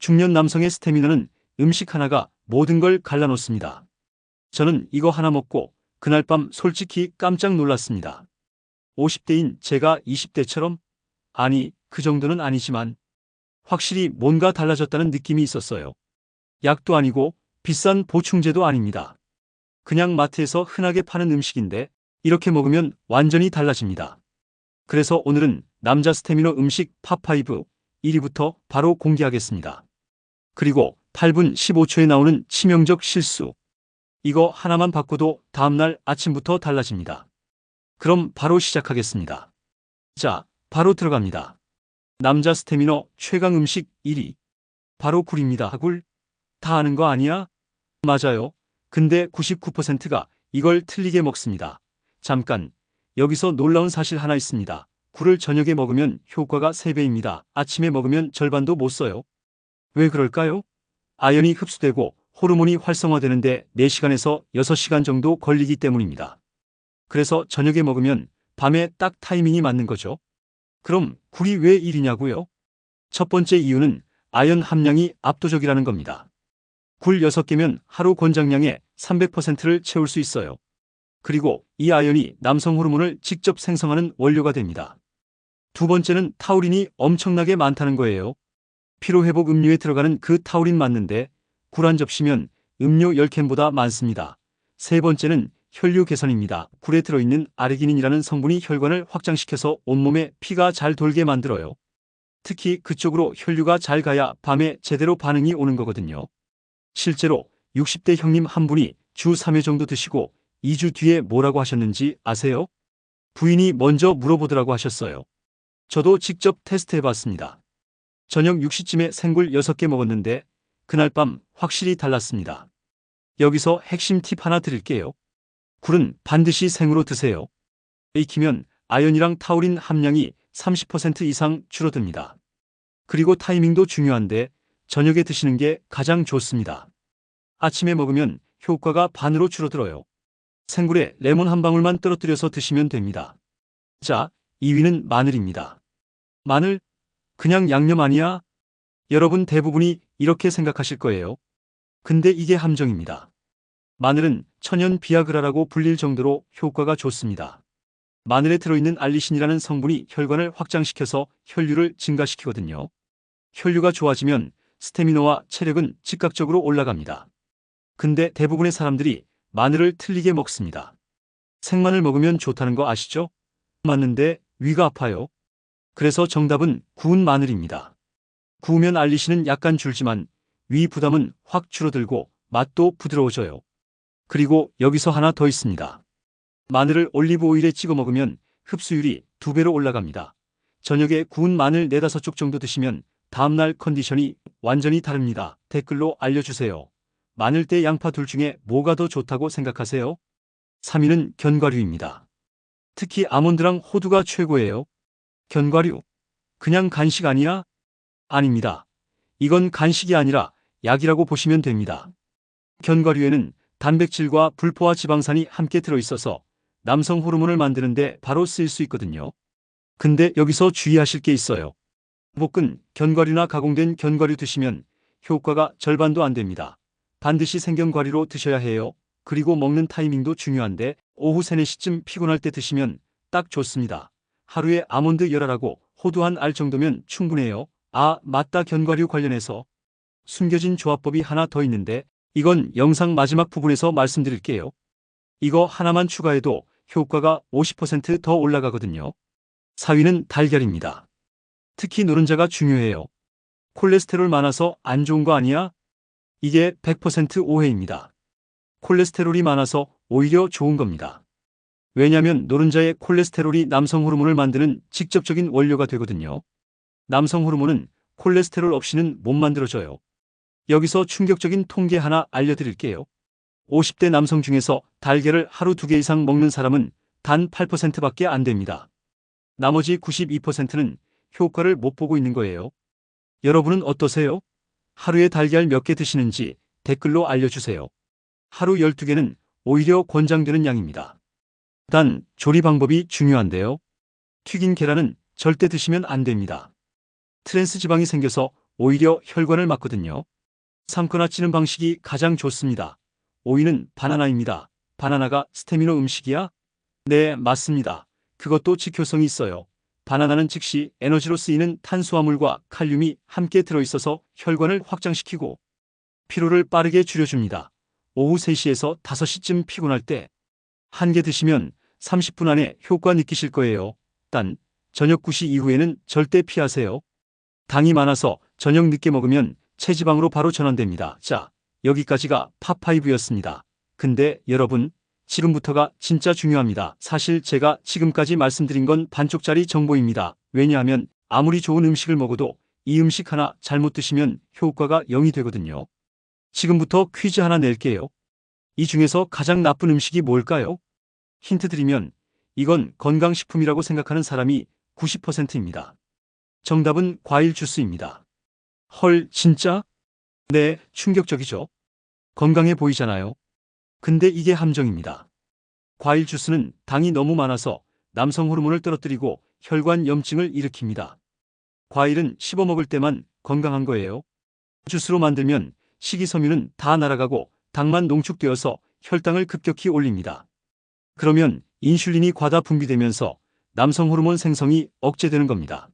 중년 남성의 스태미너는 음식 하나가 모든 걸 갈라놓습니다. 저는 이거 하나 먹고 그날 밤 솔직히 깜짝 놀랐습니다. 50대인 제가 20대처럼? 아니, 그 정도는 아니지만 확실히 뭔가 달라졌다는 느낌이 있었어요. 약도 아니고 비싼 보충제도 아닙니다. 그냥 마트에서 흔하게 파는 음식인데 이렇게 먹으면 완전히 달라집니다. 그래서 오늘은 남자 스태미너 음식 팝5 1위부터 바로 공개하겠습니다. 그리고 8분 15초에 나오는 치명적 실수. 이거 하나만 바꿔도 다음날 아침부터 달라집니다. 그럼 바로 시작하겠습니다. 자, 바로 들어갑니다. 남자 스태미너 최강 음식 1위. 바로 굴입니다. 굴? 다 아는 거 아니야? 맞아요. 근데 99%가 이걸 틀리게 먹습니다. 잠깐, 여기서 놀라운 사실 하나 있습니다. 굴을 저녁에 먹으면 효과가 3배입니다. 아침에 먹으면 절반도 못 써요. 왜 그럴까요? 아연이 흡수되고 호르몬이 활성화되는데 4시간에서 6시간 정도 걸리기 때문입니다. 그래서 저녁에 먹으면 밤에 딱 타이밍이 맞는 거죠. 그럼 굴이 왜 1위냐고요? 첫 번째 이유는 아연 함량이 압도적이라는 겁니다. 굴 6개면 하루 권장량의 300%를 채울 수 있어요. 그리고 이 아연이 남성 호르몬을 직접 생성하는 원료가 됩니다. 두 번째는 타우린이 엄청나게 많다는 거예요. 피로회복 음료에 들어가는 그 타우린 맞는데 굴 한 접시면 음료 10캔보다 많습니다. 세 번째는 혈류 개선입니다. 굴에 들어있는 아르기닌이라는 성분이 혈관을 확장시켜서 온몸에 피가 잘 돌게 만들어요. 특히 그쪽으로 혈류가 잘 가야 밤에 제대로 반응이 오는 거거든요. 실제로 60대 형님 한 분이 주 3회 정도 드시고 2주 뒤에 뭐라고 하셨는지 아세요? 부인이 먼저 물어보더라고 하셨어요. 저도 직접 테스트해봤습니다. 저녁 6시쯤에 생굴 6개 먹었는데 그날 밤 확실히 달랐습니다. 여기서 핵심 팁 하나 드릴게요. 굴은 반드시 생으로 드세요. 익히면 아연이랑 타우린 함량이 30% 이상 줄어듭니다. 그리고 타이밍도 중요한데 저녁에 드시는 게 가장 좋습니다. 아침에 먹으면 효과가 반으로 줄어들어요. 생굴에 레몬 한 방울만 떨어뜨려서 드시면 됩니다. 자, 2위는 마늘입니다. 마늘? 그냥 양념 아니야? 여러분 대부분이 이렇게 생각하실 거예요. 근데 이게 함정입니다. 마늘은 천연 비아그라라고 불릴 정도로 효과가 좋습니다. 마늘에 들어있는 알리신이라는 성분이 혈관을 확장시켜서 혈류를 증가시키거든요. 혈류가 좋아지면 스태미너와 체력은 즉각적으로 올라갑니다. 근데 대부분의 사람들이 마늘을 틀리게 먹습니다. 생마늘 먹으면 좋다는 거 아시죠? 맞는데 위가 아파요. 그래서 정답은 구운 마늘입니다. 구우면 알리신은 약간 줄지만 위 부담은 확 줄어들고 맛도 부드러워져요. 그리고 여기서 하나 더 있습니다. 마늘을 올리브 오일에 찍어 먹으면 흡수율이 2배로 올라갑니다. 저녁에 구운 마늘 4-5쪽 정도 드시면 다음날 컨디션이 완전히 다릅니다. 댓글로 알려주세요. 마늘 대 양파 둘 중에 뭐가 더 좋다고 생각하세요? 3위는 견과류입니다. 특히 아몬드랑 호두가 최고예요. 견과류. 그냥 간식 아니야? 아닙니다. 이건 간식이 아니라 약이라고 보시면 됩니다. 견과류에는 단백질과 불포화 지방산이 함께 들어있어서 남성 호르몬을 만드는데 바로 쓰일 수 있거든요. 근데 여기서 주의하실 게 있어요. 볶은 견과류나 가공된 견과류 드시면 효과가 절반도 안 됩니다. 반드시 생견과류로 드셔야 해요. 그리고 먹는 타이밍도 중요한데 오후 3, 4시쯤 피곤할 때 드시면 딱 좋습니다. 하루에 아몬드 열알하고 호두 한 알 정도면 충분해요. 아, 맞다. 견과류 관련해서 숨겨진 조합법이 하나 더 있는데 이건 영상 마지막 부분에서 말씀드릴게요. 이거 하나만 추가해도 효과가 50% 더 올라가거든요. 4위는 달걀입니다. 특히 노른자가 중요해요. 콜레스테롤 많아서 안 좋은 거 아니야? 이게 100% 오해입니다. 콜레스테롤이 많아서 오히려 좋은 겁니다. 왜냐면 노른자의 콜레스테롤이 남성 호르몬을 만드는 직접적인 원료가 되거든요. 남성 호르몬은 콜레스테롤 없이는 못 만들어져요. 여기서 충격적인 통계 하나 알려드릴게요. 50대 남성 중에서 달걀을 하루 2개 이상 먹는 사람은 단 8%밖에 안 됩니다. 나머지 92%는 효과를 못 보고 있는 거예요. 여러분은 어떠세요? 하루에 달걀 몇 개 드시는지 댓글로 알려주세요. 하루 12개는 오히려 권장되는 양입니다. 단 조리 방법이 중요한데요. 튀긴 계란은 절대 드시면 안 됩니다. 트랜스 지방이 생겨서 오히려 혈관을 막거든요. 삶거나 찌는 방식이 가장 좋습니다. 5위는 바나나입니다. 바나나가 스테미너 음식이야? 네, 맞습니다. 그것도 직효성이 있어요. 바나나는 즉시 에너지로 쓰이는 탄수화물과 칼륨이 함께 들어있어서 혈관을 확장시키고 피로를 빠르게 줄여줍니다. 오후 3시에서 5시쯤 피곤할 때 한 개 드시면 30분 안에 효과 느끼실 거예요. 단, 저녁 9시 이후에는 절대 피하세요. 당이 많아서 저녁 늦게 먹으면 체지방으로 바로 전환됩니다. 자, 여기까지가 팝5였습니다. 근데 여러분, 지금부터가 진짜 중요합니다. 사실 제가 지금까지 말씀드린 건 반쪽짜리 정보입니다. 왜냐하면 아무리 좋은 음식을 먹어도 이 음식 하나 잘못 드시면 효과가 0이 되거든요. 지금부터 퀴즈 하나 낼게요. 이 중에서 가장 나쁜 음식이 뭘까요? 힌트 드리면 이건 건강식품이라고 생각하는 사람이 90%입니다. 정답은 과일 주스입니다. 헐, 진짜? 네, 충격적이죠. 건강해 보이잖아요. 근데 이게 함정입니다. 과일 주스는 당이 너무 많아서 남성 호르몬을 떨어뜨리고 혈관 염증을 일으킵니다. 과일은 씹어 먹을 때만 건강한 거예요. 주스로 만들면 식이섬유는 다 날아가고 당만 농축되어서 혈당을 급격히 올립니다. 그러면 인슐린이 과다 분비되면서 남성 호르몬 생성이 억제되는 겁니다.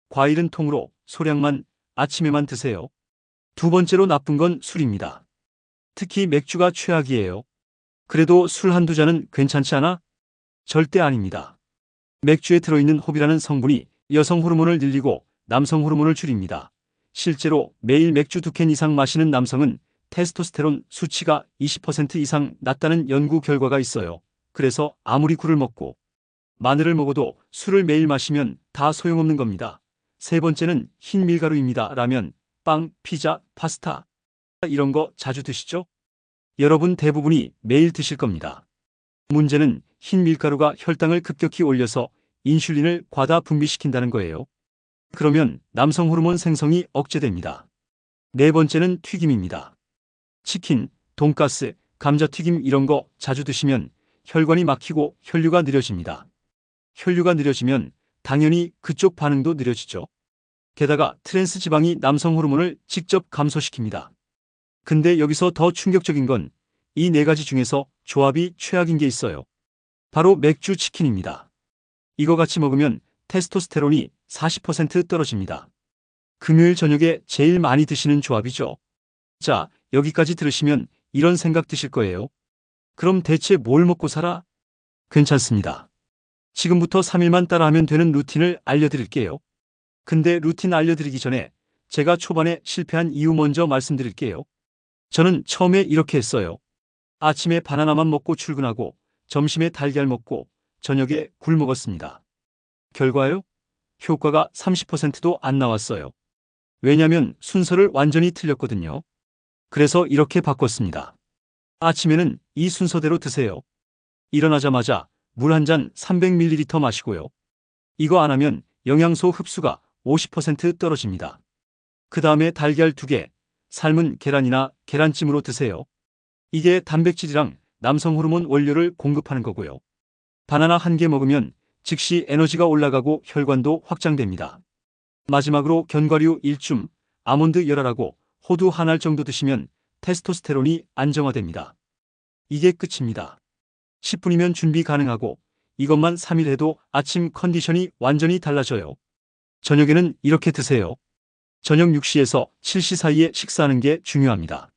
과일은 통으로 소량만 아침에만 드세요. 두 번째로 나쁜 건 술입니다. 특히 맥주가 최악이에요. 그래도 술 한두 잔은 괜찮지 않아? 절대 아닙니다. 맥주에 들어있는 홉이라는 성분이 여성 호르몬을 늘리고 남성 호르몬을 줄입니다. 실제로 매일 맥주 2캔 이상 마시는 남성은 테스토스테론 수치가 20% 이상 낮다는 연구 결과가 있어요. 그래서 아무리 굴을 먹고 마늘을 먹어도 술을 매일 마시면 다 소용없는 겁니다. 세 번째는 흰 밀가루입니다. 라면, 빵, 피자, 파스타 이런 거 자주 드시죠? 여러분 대부분이 매일 드실 겁니다. 문제는 흰 밀가루가 혈당을 급격히 올려서 인슐린을 과다 분비시킨다는 거예요. 그러면 남성 호르몬 생성이 억제됩니다. 네 번째는 튀김입니다. 치킨, 돈가스, 감자튀김 이런 거 자주 드시면 혈관이 막히고 혈류가 느려집니다. 혈류가 느려지면 당연히 그쪽 반응도 느려지죠. 게다가 트랜스 지방이 남성 호르몬을 직접 감소시킵니다. 근데 여기서 더 충격적인 건 이 네 가지 중에서 조합이 최악인 게 있어요. 바로 맥주 치킨입니다. 이거 같이 먹으면 테스토스테론이 40% 떨어집니다. 금요일 저녁에 제일 많이 드시는 조합이죠. 자, 여기까지 들으시면 이런 생각 드실 거예요. 그럼 대체 뭘 먹고 살아? 괜찮습니다. 지금부터 3일만 따라하면 되는 루틴을 알려드릴게요. 근데 루틴 알려드리기 전에 제가 초반에 실패한 이유 먼저 말씀드릴게요. 저는 처음에 이렇게 했어요. 아침에 바나나만 먹고 출근하고 점심에 달걀 먹고 저녁에 굴 먹었습니다. 결과요? 효과가 30%도 안 나왔어요. 왜냐면 순서를 완전히 틀렸거든요. 그래서 이렇게 바꿨습니다. 아침에는 이 순서대로 드세요. 일어나자마자 물 한 잔 300ml 마시고요. 이거 안 하면 영양소 흡수가 50% 떨어집니다. 그 다음에 달걀 2개, 삶은 계란이나 계란찜으로 드세요. 이게 단백질이랑 남성 호르몬 원료를 공급하는 거고요. 바나나 1개 먹으면 즉시 에너지가 올라가고 혈관도 확장됩니다. 마지막으로 견과류 1줌, 아몬드 열알하고 호두 1알 정도 드시면 테스토스테론이 안정화됩니다. 이게 끝입니다. 10분이면 준비 가능하고 이것만 3일 해도 아침 컨디션이 완전히 달라져요. 저녁에는 이렇게 드세요. 저녁 6시에서 7시 사이에 식사하는 게 중요합니다.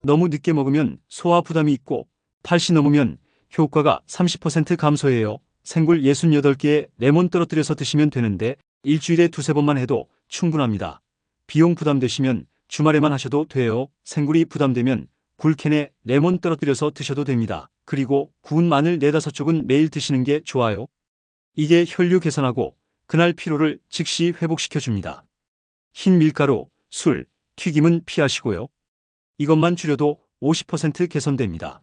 너무 늦게 먹으면 소화 부담이 있고 8시 넘으면 효과가 30% 감소해요. 생굴 68개에 레몬 떨어뜨려서 드시면 되는데 일주일에 2~3번만 해도 충분합니다. 비용 부담되시면 주말에만 하셔도 돼요. 생굴이 부담되면 굴캔에 레몬 떨어뜨려서 드셔도 됩니다. 그리고 구운 마늘 4~5쪽은 매일 드시는 게 좋아요. 이게 혈류 개선하고 그날 피로를 즉시 회복시켜줍니다. 흰 밀가루, 술, 튀김은 피하시고요. 이것만 줄여도 50% 개선됩니다.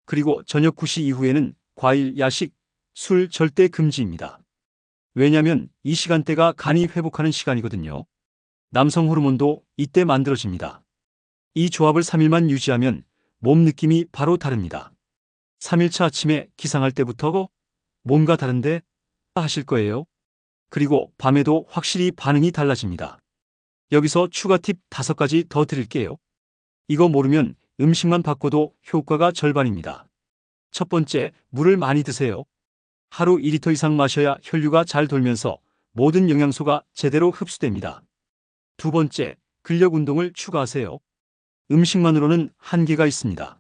그리고 저녁 9시 이후에는 과일, 야식, 술 절대 금지입니다. 왜냐면 이 시간대가 간이 회복하는 시간이거든요. 남성 호르몬도 이때 만들어집니다. 이 조합을 3일만 유지하면 몸 느낌이 바로 다릅니다. 3일차 아침에 기상할 때부터 뭔가 다른데 하실 거예요. 그리고 밤에도 확실히 반응이 달라집니다. 여기서 추가 팁 5가지 더 드릴게요. 이거 모르면 음식만 바꿔도 효과가 절반입니다. 첫 번째, 물을 많이 드세요. 하루 2리터 이상 마셔야 혈류가 잘 돌면서 모든 영양소가 제대로 흡수됩니다. 두 번째, 근력 운동을 추가하세요. 음식만으로는 한계가 있습니다.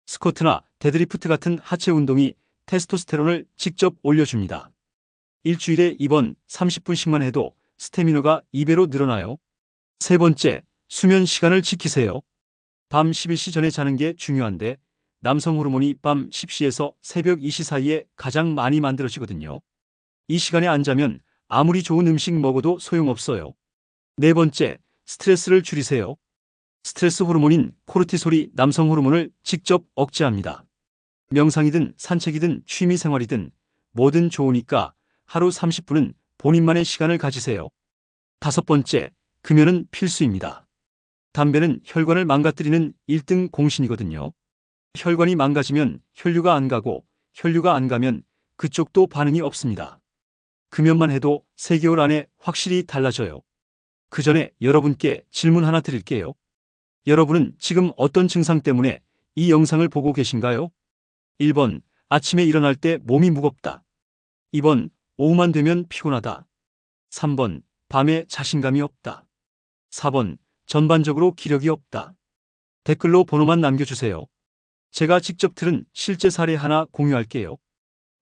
스쿼트나 데드리프트 같은 하체 운동이 테스토스테론을 직접 올려줍니다. 일주일에 2번 30분씩만 해도 스태미너가 2배로 늘어나요. 세 번째, 수면 시간을 지키세요. 밤 11시 전에 자는 게 중요한데 남성 호르몬이 밤 10시에서 새벽 2시 사이에 가장 많이 만들어지거든요. 이 시간에 안 자면 아무리 좋은 음식 먹어도 소용없어요. 네 번째, 스트레스를 줄이세요. 스트레스 호르몬인 코르티솔이 남성 호르몬을 직접 억제합니다. 명상이든 산책이든 취미생활이든 뭐든 좋으니까 하루 30분은 본인만의 시간을 가지세요. 다섯 번째, 금연은 필수입니다. 담배는 혈관을 망가뜨리는 1등 공신이거든요. 혈관이 망가지면 혈류가 안 가고 혈류가 안 가면 그쪽도 반응이 없습니다. 금연만 해도 3개월 안에 확실히 달라져요. 그 전에 여러분께 질문 하나 드릴게요. 여러분은 지금 어떤 증상 때문에 이 영상을 보고 계신가요? 1번, 아침에 일어날 때 몸이 무겁다. 2번, 오후만 되면 피곤하다. 3번, 밤에 자신감이 없다. 4번, 전반적으로 기력이 없다. 댓글로 번호만 남겨주세요. 제가 직접 들은 실제 사례 하나 공유할게요.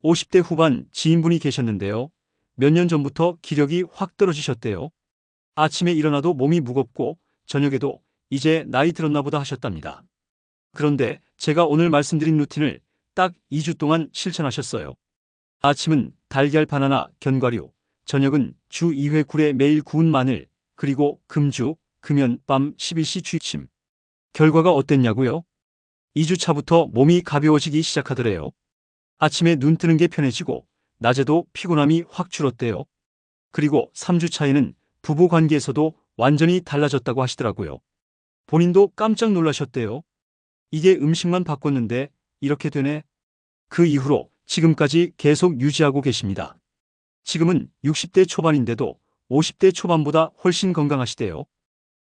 50대 후반 지인분이 계셨는데요. 몇 년 전부터 기력이 확 떨어지셨대요. 아침에 일어나도 몸이 무겁고 저녁에도 이제 나이 들었나 보다 하셨답니다. 그런데 제가 오늘 말씀드린 루틴을 딱 2주 동안 실천하셨어요. 아침은 달걀 바나나 견과류, 저녁은 주 2회 굴에 매일 구운 마늘, 그리고 금주, 금연 밤 11시 취침. 결과가 어땠냐고요? 2주 차부터 몸이 가벼워지기 시작하더래요. 아침에 눈 뜨는 게 편해지고 낮에도 피곤함이 확 줄었대요. 그리고 3주 차에는 부부 관계에서도 완전히 달라졌다고 하시더라고요. 본인도 깜짝 놀라셨대요. 이게 음식만 바꿨는데 이렇게 되네. 그 이후로 지금까지 계속 유지하고 계십니다. 지금은 60대 초반인데도 50대 초반보다 훨씬 건강하시대요.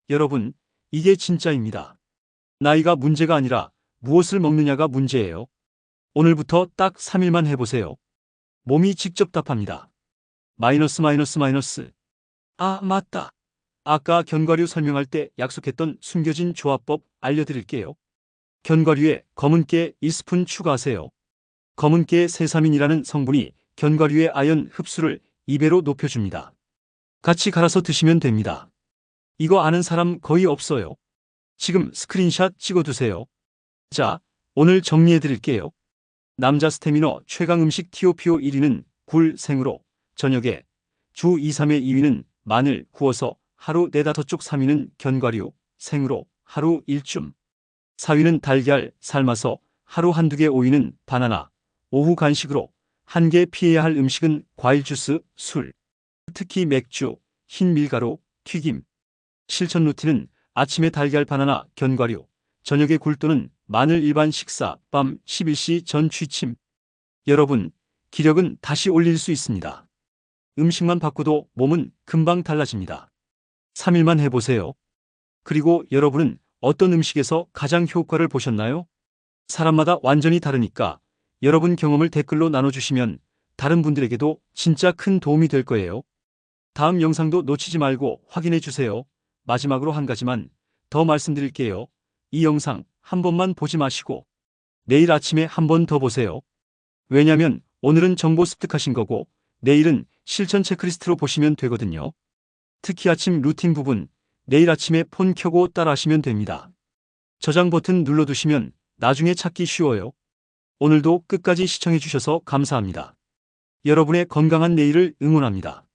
여러분, 이게 진짜입니다. 나이가 문제가 아니라 무엇을 먹느냐가 문제예요. 오늘부터 딱 3일만 해보세요. 몸이 직접 답합니다. 마이너스. 아, 맞다. 아까 견과류 설명할 때 약속했던 숨겨진 조합법 알려드릴게요. 견과류에 검은 깨 1스푼 추가하세요. 검은 깨 세사민이라는 성분이 견과류의 아연 흡수를 2배로 높여줍니다. 같이 갈아서 드시면 됩니다. 이거 아는 사람 거의 없어요. 지금 스크린샷 찍어두세요. 자, 오늘 정리해드릴게요. 남자 스태미너 최강 음식 TOPO 1위는 굴 생으로, 저녁에 주 2, 3회 2위는 마늘 구워서 하루 4-5쪽 3위는 견과류 생으로 하루 1줌, 4위는 달걀 삶아서 하루 1-2개 5위는 바나나, 오후 간식으로 1개 피해야 할 음식은 과일 주스, 술, 특히 맥주, 흰 밀가루, 튀김. 실천 루틴은 아침에 달걀 바나나 견과류, 저녁에 굴 또는 마늘 일반 식사, 밤 11시 전 취침. 여러분, 기력은 다시 올릴 수 있습니다. 음식만 바꿔도 몸은 금방 달라집니다. 3일만 해보세요. 그리고 여러분은 어떤 음식에서 가장 효과를 보셨나요? 사람마다 완전히 다르니까 여러분 경험을 댓글로 나눠주시면 다른 분들에게도 진짜 큰 도움이 될 거예요. 다음 영상도 놓치지 말고 확인해 주세요. 마지막으로 한 가지만 더 말씀드릴게요. 이 영상 한 번만 보지 마시고 내일 아침에 한 번 더 보세요. 왜냐면 오늘은 정보 습득하신 거고 내일은 실천 체크리스트로 보시면 되거든요. 특히 아침 루틴 부분 내일 아침에 폰 켜고 따라하시면 됩니다. 저장 버튼 눌러두시면 나중에 찾기 쉬워요. 오늘도 끝까지 시청해 주셔서 감사합니다. 여러분의 건강한 내일을 응원합니다.